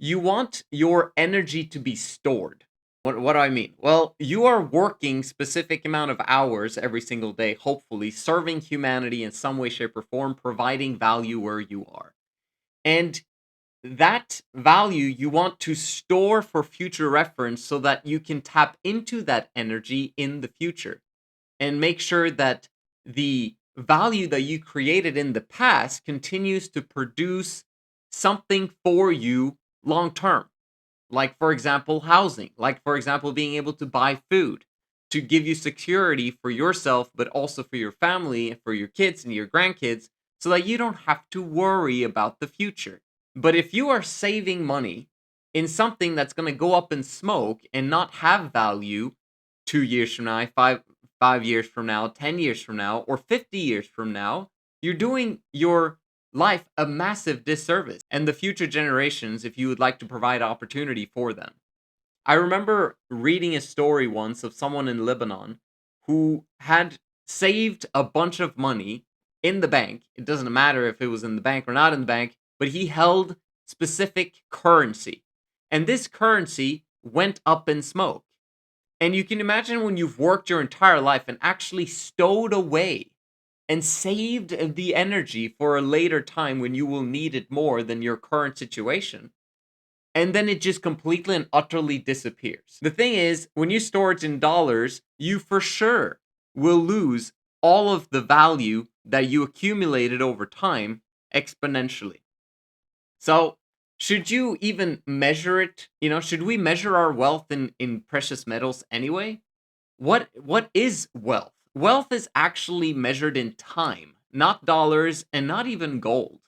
You want your energy to be stored. What do I mean? Well, you are working specific amount of hours every single day, hopefully serving humanity in some way, shape, or form, providing value where you are. And that value you want to store for future reference so that you can tap into that energy in the future and make sure that the value that you created in the past continues to produce something for you long term. Like, for example, housing, like, for example, being able to buy food to give you security for yourself, but also for your family and for your kids and your grandkids, so that you don't have to worry about the future. But if you are saving money in something that's going to go up in smoke and not have value 2 years from now, five years from now, 10 years from now, or 50 years from now, you're doing your life a massive disservice and the future generations if you would like to provide opportunity for them. I remember reading a story once of someone in Lebanon who had saved a bunch of money in the bank. It doesn't matter if it was in the bank or not in the bank, but he held specific currency. And this currency went up in smoke. And you can imagine when you've worked your entire life and actually stowed away and saved the energy for a later time when you will need it more than your current situation. And then it just completely and utterly disappears. The thing is, when you store it in dollars, you for sure will lose all of the value that you accumulated over time exponentially. So, should you even measure it? Should we measure our wealth in precious metals anyway? What is wealth? Wealth is actually measured in time, not dollars and not even gold.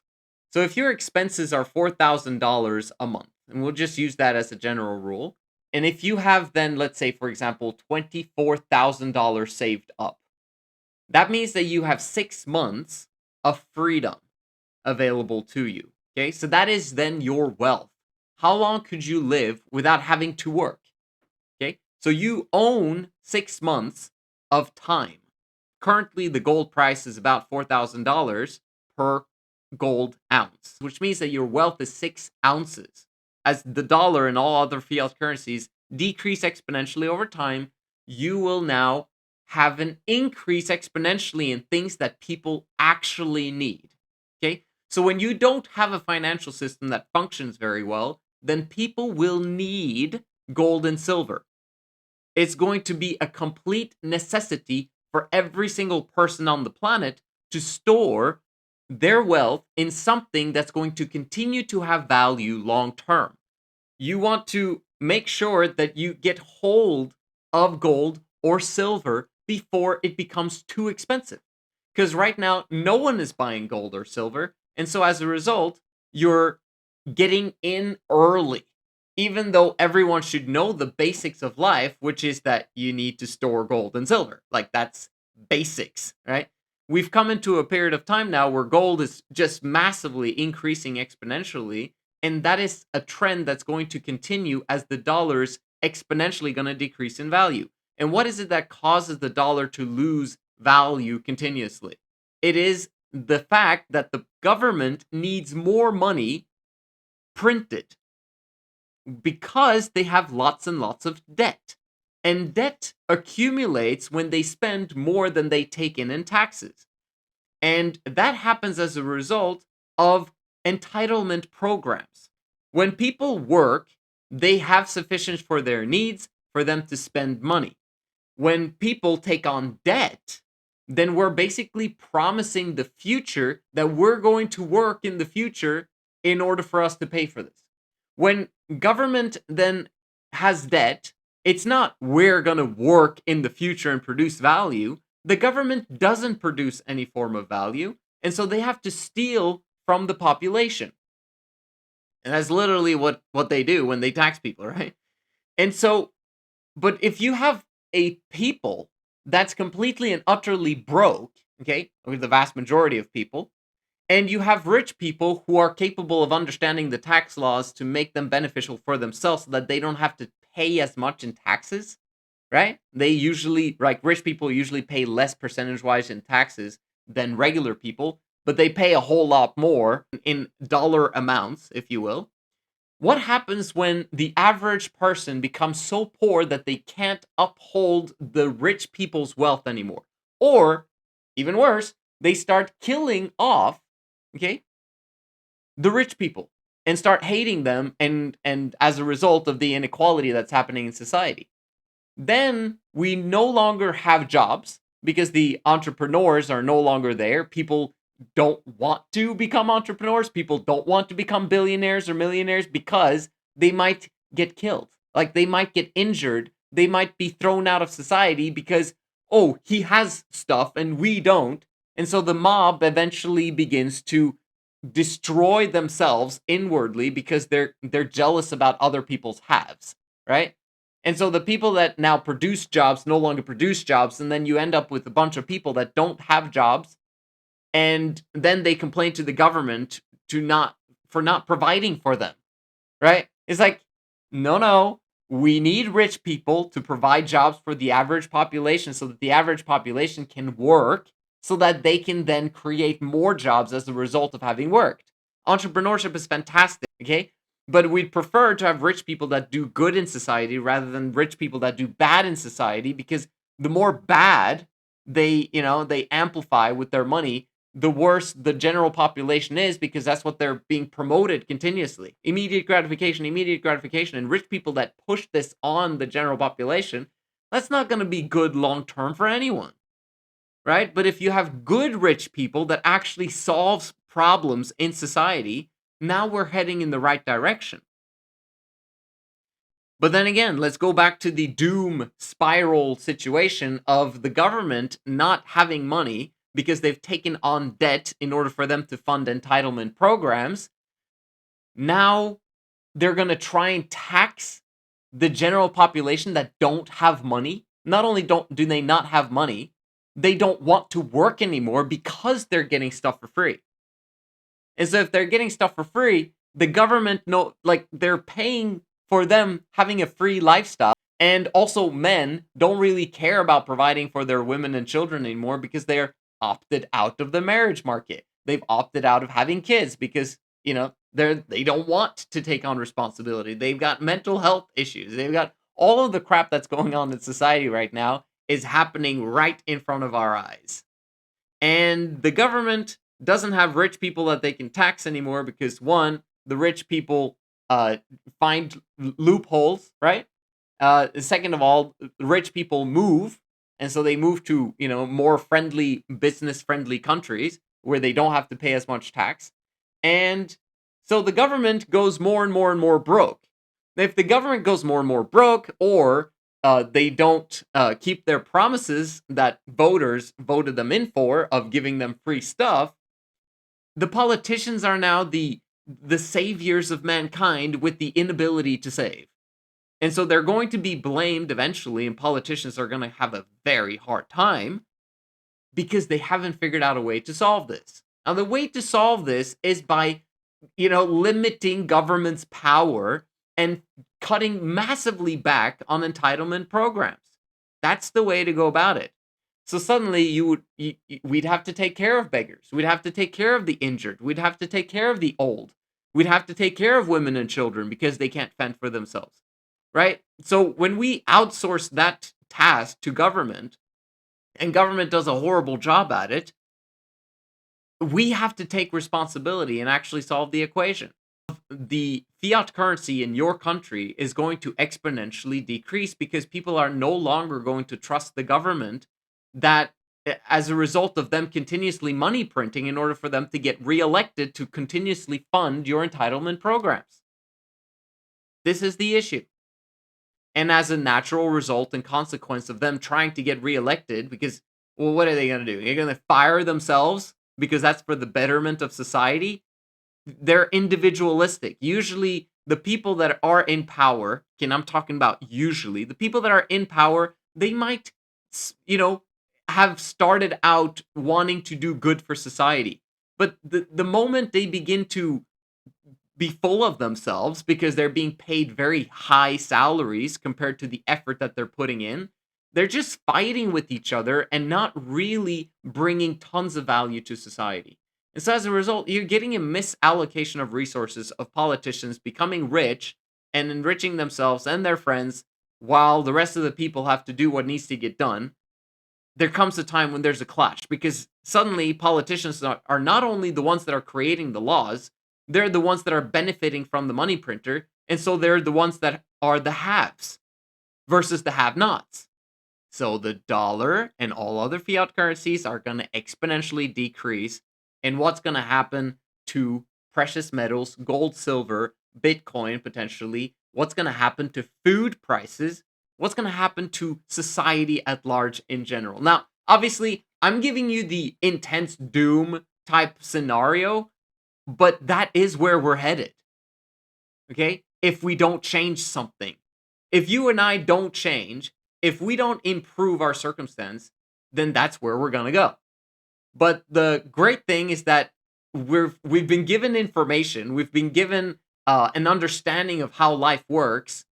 So if your expenses are $4,000 a month, and we'll just use that as a general rule, and if you have then, let's say, for example, $24,000 saved up, that means that you have 6 months of freedom available to you. Okay, so that is then your wealth. How long could you live without having to work? Okay, so you own 6 months of time. Currently, the gold price is about $4,000 per gold ounce, which means that your wealth is 6 ounces. As the dollar and all other fiat currencies decrease exponentially over time, you will now have an increase exponentially in things that people actually need. Okay, so when you don't have a financial system that functions very well, then people will need gold and silver. It's going to be a complete necessity for every single person on the planet to store their wealth in something that's going to continue to have value long term. You want to make sure that you get hold of gold or silver before it becomes too expensive. Because right now, no one is buying gold or silver. And so as a result, you're getting in early, even though everyone should know the basics of life, which is that you need to store gold and silver. Like, that's basics, right? We've come into a period of time now where gold is just massively increasing exponentially, and that is a trend that's going to continue as the dollar's exponentially going to decrease in value. And what is it that causes the dollar to lose value continuously? It is the fact that the government needs more money printed because they have lots and lots of debt. And debt accumulates when they spend more than they take in taxes. And that happens as a result of entitlement programs. When people work, they have sufficient for their needs for them to spend money. When people take on debt, then we're basically promising the future that we're going to work in the future in order for us to pay for this. When government then has debt, it's not we're going to work in the future and produce value. The government doesn't produce any form of value, and so they have to steal from the population. And that's literally what they do when they tax people, right? And so, but if you have a people that's completely and utterly broke, okay, or the vast majority of people, and you have rich people who are capable of understanding the tax laws to make them beneficial for themselves so that they don't have to pay as much in taxes, right? They usually, like, rich people usually pay less percentage wise in taxes than regular people, but they pay a whole lot more in dollar amounts, if you will. What happens when the average person becomes so poor that they can't uphold the rich people's wealth anymore? Or, even worse, they start killing off, okay, the rich people and start hating them, and as a result of the inequality that's happening in society. Then we no longer have jobs because the entrepreneurs are no longer there. People don't want to become entrepreneurs. People don't want to become billionaires or millionaires because they might get killed. Like they might get injured. They might be thrown out of society because, oh, he has stuff and we don't. And so the mob eventually begins to destroy themselves inwardly because they're jealous about other people's haves, right? And so the people that now produce jobs no longer produce jobs, and then you end up with a bunch of people that don't have jobs, and then they complain to the government to not for not providing for them, right? It's like, no, no, we need rich people to provide jobs for the average population so that the average population can work so that they can then create more jobs as a result of having worked. Entrepreneurship is fantastic, okay? But we'd prefer to have rich people that do good in society rather than rich people that do bad in society, because the more bad they amplify with their money, the worse the general population is, because that's what they're being promoted continuously. Immediate gratification, and rich people that push this on the general population, that's not going to be good long term for anyone, right? But if you have good rich people that actually solves problems in society, now we're heading in the right direction. But then again, let's go back to the doom spiral situation of the government not having money because they've taken on debt in order for them to fund entitlement programs. Now they're going to try and tax the general population that don't have money. Not only do they not have money, they don't want to work anymore because they're getting stuff for free. And so if they're getting stuff for free, the government they're paying for them having a free lifestyle. And also men don't really care about providing for their women and children anymore because they're opted out of the marriage market. They've opted out of having kids because, they don't want to take on responsibility. They've got mental health issues. They've got all of the crap that's going on in society right now is happening right in front of our eyes. And the government doesn't have rich people that they can tax anymore because, one, the rich people find loopholes, right? Second of all, rich people move, and so they move to more friendly, business friendly countries where they don't have to pay as much tax, and so the government goes more and more and more broke. If the government goes more and more broke, or they don't keep their promises that voters voted them in for of giving them free stuff, the politicians are now the saviors of mankind with the inability to save. And so they're going to be blamed eventually, and politicians are going to have a very hard time because they haven't figured out a way to solve this. Now, the way to solve this is by, limiting government's power and cutting massively back on entitlement programs. That's the way to go about it. So suddenly we'd have to take care of beggars. We'd have to take care of the injured. We'd have to take care of the old. We'd have to take care of women and children because they can't fend for themselves. Right? So when we outsource that task to government, and government does a horrible job at it, we have to take responsibility and actually solve the equation. The fiat currency in your country is going to exponentially decrease because people are no longer going to trust the government, that as a result of them continuously money printing in order for them to get reelected to continuously fund your entitlement programs. This is the issue. And as a natural result and consequence of them trying to get reelected, because, well, what are they going to do? They're going to fire themselves because that's for the betterment of society? They're individualistic. Usually, the people that are in power, and I'm talking about usually, the people that are in power, they might, have started out wanting to do good for society. But the moment they begin to be full of themselves because they're being paid very high salaries compared to the effort that they're putting in, they're just fighting with each other and not really bringing tons of value to society. And so as a result, you're getting a misallocation of resources of politicians becoming rich and enriching themselves and their friends while the rest of the people have to do what needs to get done. There comes a time when there's a clash because suddenly politicians are not only the ones that are creating the laws, they're the ones that are benefiting from the money printer. And so they're the ones that are the haves versus the have nots. So the dollar and all other fiat currencies are going to exponentially decrease. And what's going to happen to precious metals, gold, silver, Bitcoin potentially? What's going to happen to food prices? What's going to happen to society at large in general? Now, obviously, I'm giving you the intense doom type scenario, but that is where we're headed. Okay? If we don't change something. If you and I don't change, if we don't improve our circumstance, then that's where we're going to go. But the great thing is that we've been given information, we've been given an understanding of how life works.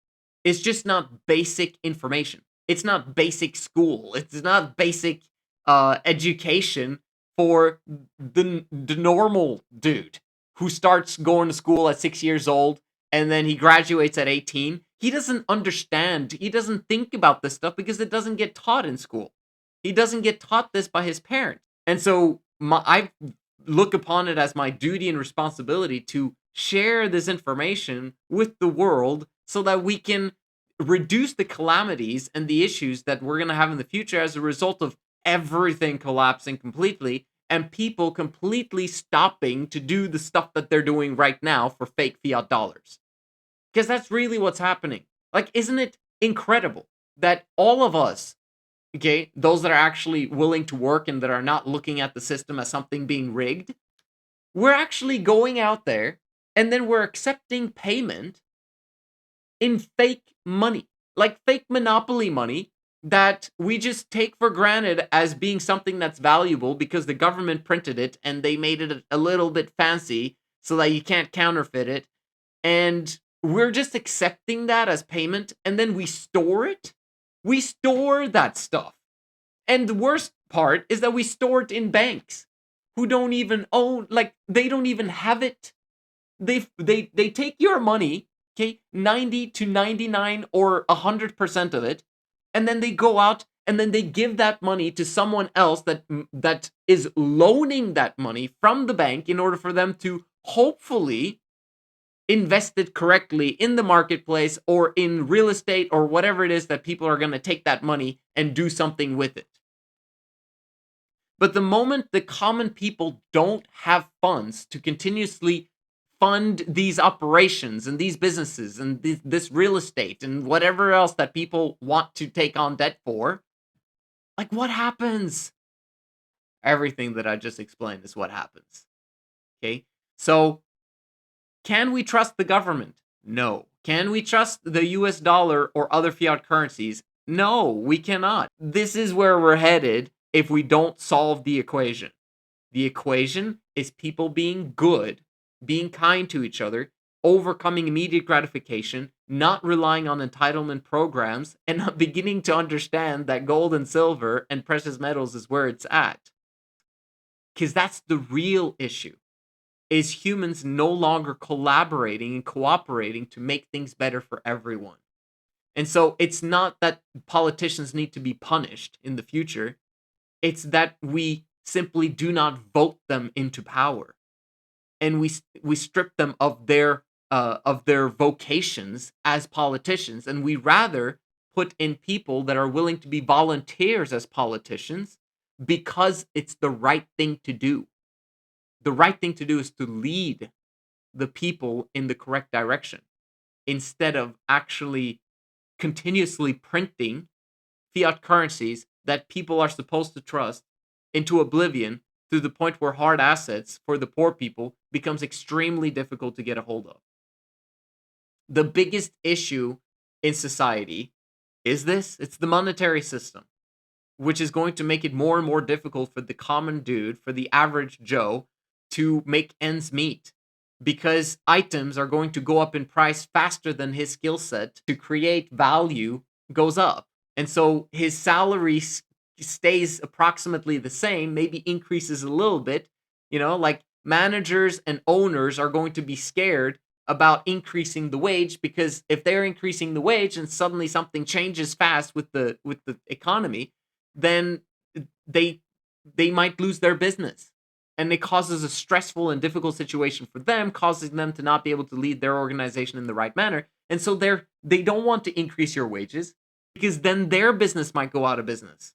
It's just not basic information. It's not basic school. It's not basic education for the normal dude who starts going to school at 6 years old and then he graduates at 18. He doesn't understand. He doesn't think about this stuff because it doesn't get taught in school. He doesn't get taught this by his parents. And so I look upon it as my duty and responsibility to share this information with the world so that we can reduce the calamities and the issues that we're going to have in the future as a result of everything collapsing completely and people completely stopping to do the stuff that they're doing right now for fake fiat dollars. Because that's really what's happening. Like, isn't it incredible that all of us, okay, those that are actually willing to work and that are not looking at the system as something being rigged, we're actually going out there and then we're accepting payment in fake money, like fake monopoly money that we just take for granted as being something that's valuable because the government printed it and they made it a little bit fancy so that you can't counterfeit it. And we're just accepting that as payment and then we store it. We store that stuff. And the worst part is that we store it in banks who don't even own, like, they don't even have it. They take your money, okay, 90 to 99 or 100% of it, and then they go out and then they give that money to someone else that is loaning that money from the bank in order for them to hopefully invest it correctly in the marketplace or in real estate or whatever it is that people are going to take that money and do something with it. But the moment the common people don't have funds to continuously fund these operations and these businesses and this real estate and whatever else that people want to take on debt for, like, what happens? Everything that I just explained is what happens. Okay? So, can we trust the government? No. Can we trust the US dollar or other fiat currencies? No, we cannot. This is where we're headed if we don't solve the equation. The equation is people being good, being kind to each other, overcoming immediate gratification, not relying on entitlement programs, and not beginning to understand that gold and silver and precious metals is where it's at. Because that's the real issue. Is humans no longer collaborating and cooperating to make things better for everyone. And so it's not that politicians need to be punished in the future. It's that we simply do not vote them into power. And we strip them of their vocations as politicians, and we rather put in people that are willing to be volunteers as politicians because it's the right thing to do. The right thing to do is to lead the people in the correct direction instead of actually continuously printing fiat currencies that people are supposed to trust into oblivion to the point where hard assets for the poor people becomes extremely difficult to get a hold of. The biggest issue in society is this. It's the monetary system, which is going to make it more and more difficult for the common dude, for the average Joe, to make ends meet because items are going to go up in price faster than his skill set to create value goes up. And so his salary stays approximately the same, maybe increases a little bit, like managers and owners are going to be scared about increasing the wage, because if they're increasing the wage and suddenly something changes fast with the economy, then they they might lose their business, and it causes a stressful and difficult situation for them, causing them to not be able to lead their organization in the right manner. And so they don't want to increase your wages, because then their business might go out of business,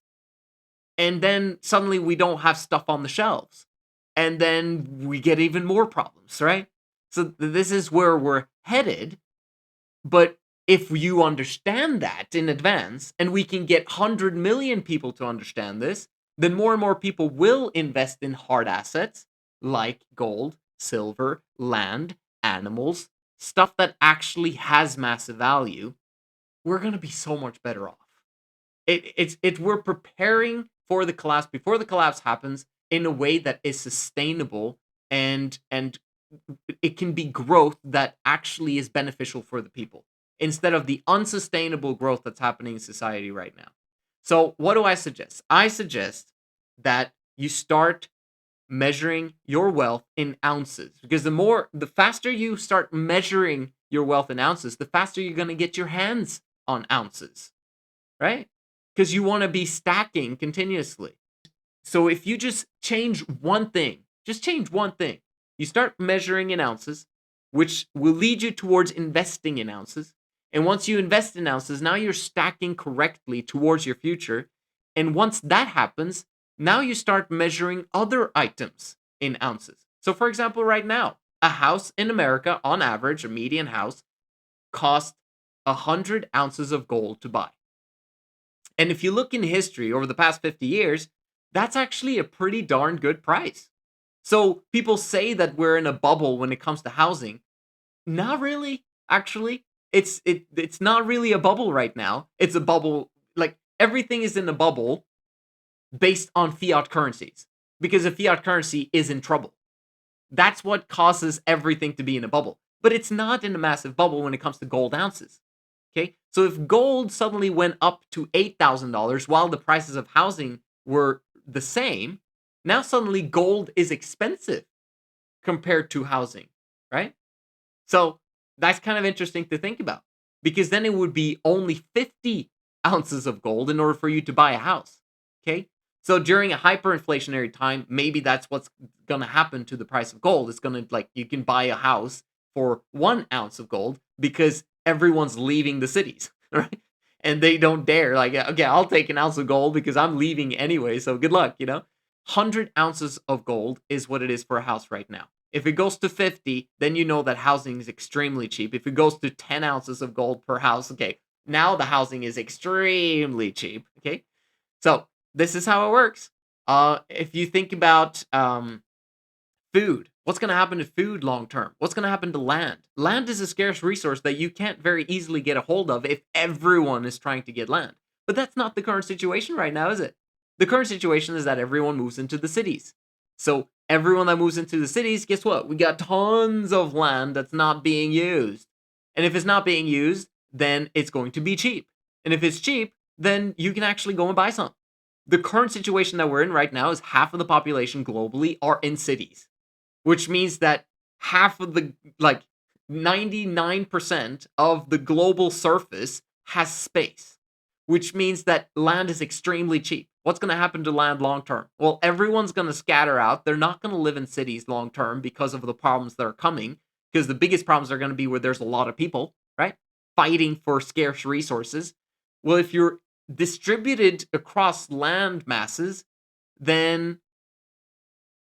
and then suddenly we don't have stuff on the shelves, and then we get even more problems, right? So this is where we're headed. But if you understand that in advance, and we can get 100 million people to understand this, then more and more people will invest in hard assets like gold, silver, land, animals, stuff that actually has massive value. We're going to be so much better off. We're preparing for the collapse before the collapse happens in a way that is sustainable, and it can be growth that actually is beneficial for the people, instead of the unsustainable growth that's happening in society right now. So what do I suggest? I suggest that you start measuring your wealth in ounces, because the faster you start measuring your wealth in ounces, the faster you're going to get your hands on ounces, right? Because you want to be stacking continuously. So if you just change one thing, you start measuring in ounces, which will lead you towards investing in ounces. And once you invest in ounces, now you're stacking correctly towards your future. And once that happens, now you start measuring other items in ounces. So for example, right now, a house in America, on average, a median house, costs 100 ounces of gold to buy. And if you look in history over the past 50 years, that's actually a pretty darn good price. So people say that we're in a bubble when it comes to housing. Not really, actually. It's not really a bubble right now. It's a bubble, like everything is in a bubble based on fiat currencies, because a fiat currency is in trouble. That's what causes everything to be in a bubble. But it's not in a massive bubble when it comes to gold ounces. Okay? So if gold suddenly went up to $8,000 while the prices of housing were the same, now suddenly gold is expensive compared to housing, right? So that's kind of interesting to think about, because then it would be only 50 ounces of gold in order for you to buy a house. Okay? So during a hyperinflationary time, maybe that's what's going to happen to the price of gold. It's going to, like, you can buy a house for 1 ounce of gold because everyone's leaving the cities, right? And they don't dare, like, okay, I'll take an ounce of gold because I'm leaving anyway, so good luck, 100 ounces of gold is what it is for a house right now. If it goes to 50, then you know that housing is extremely cheap. If it goes to 10 ounces of gold per house, okay, now the housing is extremely cheap, okay? So this is how it works. If you think about food, what's going to happen to food long term? What's going to happen to land? Land is a scarce resource that you can't very easily get a hold of if everyone is trying to get land. But that's not the current situation right now, is it? The current situation is that everyone moves into the cities. So everyone that moves into the cities, guess what? We got tons of land that's not being used. And if it's not being used, then it's going to be cheap. And if it's cheap, then you can actually go and buy some. The current situation that we're in right now is half of the population globally are in cities, which means that half of the, like, 99% of the global surface has space, which means that land is extremely cheap. What's going to happen to land long term? Well, everyone's going to scatter out. They're not going to live in cities long term because of the problems that are coming, because the biggest problems are going to be where there's a lot of people, right? Fighting for scarce resources. Well, if you're distributed across land masses, then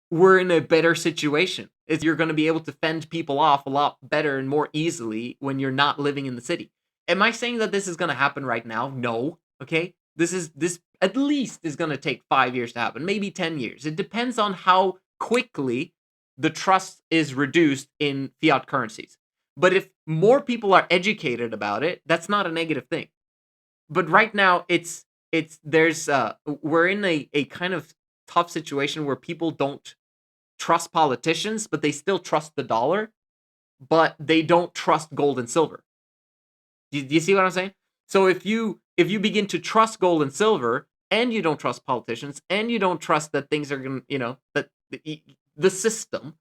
we're in a better situation. Is you're going to be able to fend people off a lot better and more easily when you're not living in the city. Am I saying that this is going to happen right now? No. Okay? This at least is going to take 5 years to happen, maybe 10 years. It depends on how quickly the trust is reduced in fiat currencies. But if more people are educated about it, that's not a negative thing. But right now there's we're in a kind of tough situation where people don't trust politicians, but they still trust the dollar, but they don't trust gold and silver. Do you see what I'm saying? So if you begin to trust gold and silver, and you don't trust politicians, and you don't trust that things are going to, the system,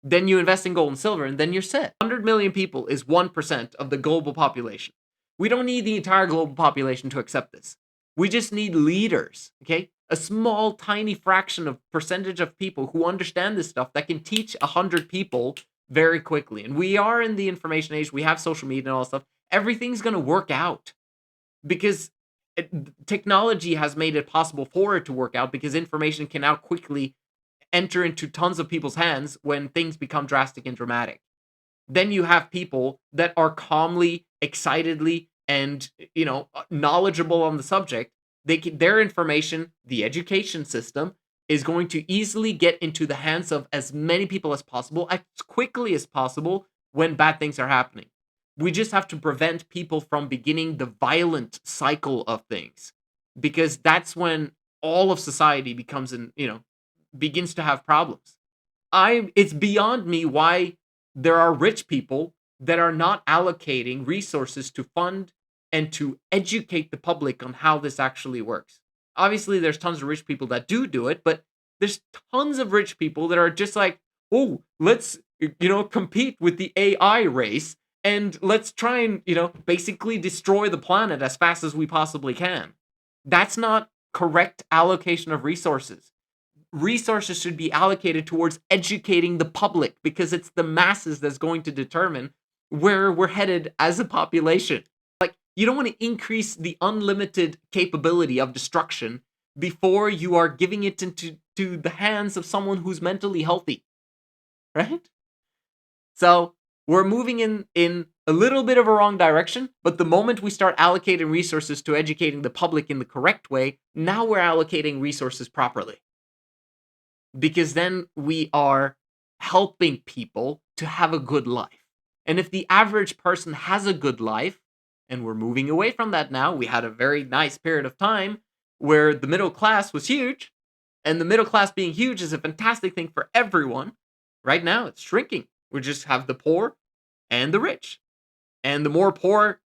then you invest in gold and silver, and then you're set. 100 million people is 1% of the global population. We don't need the entire global population to accept this. We just need leaders, okay? A small, tiny fraction of percentage of people who understand this stuff that can teach 100 people very quickly. And we are in the information age. We have social media and all that stuff. Everything's going to work out because technology has made it possible for it to work out because information can now quickly enter into tons of people's hands when things become drastic and dramatic. Then you have people that are calmly, excitedly, and knowledgeable on the subject. Their information, the education system, is going to easily get into the hands of as many people as possible, as quickly as possible when bad things are happening. We just have to prevent people from beginning the violent cycle of things, because that's when all of society begins to have problems. It's beyond me why there are rich people that are not allocating resources to fund and to educate the public on how this actually works. Obviously, there's tons of rich people that do it, but there's tons of rich people that are just like, oh, let's compete with the AI race and let's try and basically destroy the planet as fast as we possibly can. That's not correct allocation of resources. Resources should be allocated towards educating the public, because it's the masses that's going to determine where we're headed as a population. Like, you don't want to increase the unlimited capability of destruction before you are giving it into the hands of someone who's mentally healthy, right? So we're moving in a little bit of a wrong direction, but the moment we start allocating resources to educating the public in the correct way, now we're allocating resources properly. Because then we are helping people to have a good life. And if the average person has a good life, and we're moving away from that now, we had a very nice period of time where the middle class was huge, and the middle class being huge is a fantastic thing for everyone. Right now, it's shrinking. We just have the poor and the rich. And the more poor,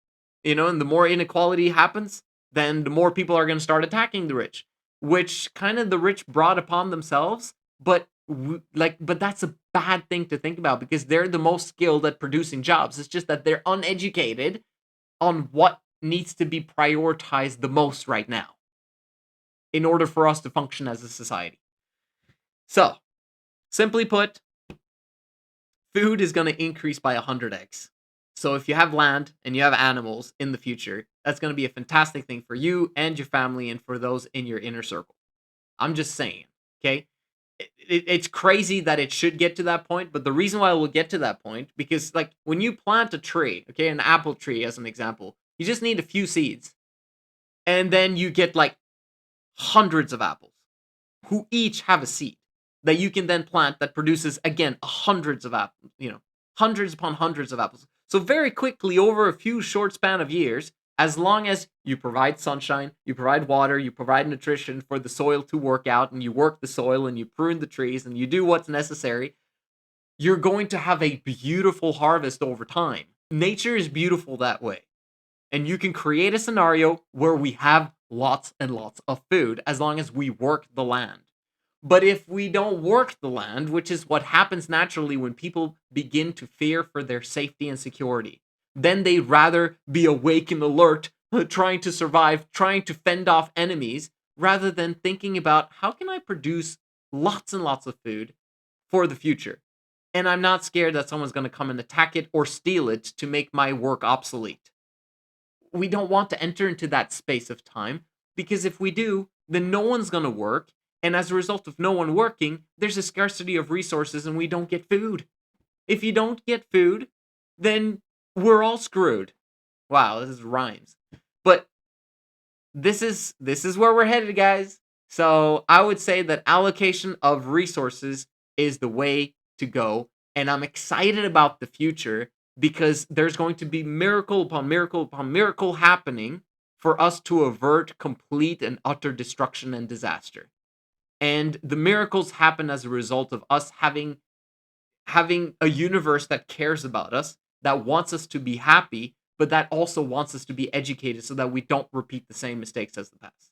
and the more inequality happens, then the more people are going to start attacking the rich, which kind of the rich brought upon themselves. But that's a bad thing to think about, because they're the most skilled at producing jobs. It's just that they're uneducated on what needs to be prioritized the most right now in order for us to function as a society. So, simply put, food is going to increase by 100x. So if you have land and you have animals in the future, that's going to be a fantastic thing for you and your family and for those in your inner circle. I'm just saying, okay? It's crazy that it should get to that point, but the reason why it will get to that point, because like when you plant a tree, okay, an apple tree as an example, you just need a few seeds, and then you get like hundreds of apples who each have a seed that you can then plant that produces again hundreds of apples, hundreds upon hundreds of apples. So very quickly, over a few short span of years, as long as you provide sunshine, you provide water, you provide nutrition for the soil to work out, and you work the soil and you prune the trees and you do what's necessary, you're going to have a beautiful harvest over time. Nature is beautiful that way. And you can create a scenario where we have lots and lots of food as long as we work the land. But if we don't work the land, which is what happens naturally when people begin to fear for their safety and security, then they'd rather be awake and alert, trying to survive, trying to fend off enemies, rather than thinking about how can I produce lots and lots of food for the future. And I'm not scared that someone's going to come and attack it or steal it to make my work obsolete. We don't want to enter into that space of time, because if we do, then no one's going to work. And as a result of no one working, there's a scarcity of resources and we don't get food. If you don't get food, then we're all screwed. Wow, this is rhymes. But this is where we're headed, guys. So I would say that allocation of resources is the way to go. And I'm excited about the future, because there's going to be miracle upon miracle upon miracle happening for us to avert complete and utter destruction and disaster. And the miracles happen as a result of us having a universe that cares about us, that wants us to be happy, but that also wants us to be educated so that we don't repeat the same mistakes as the past.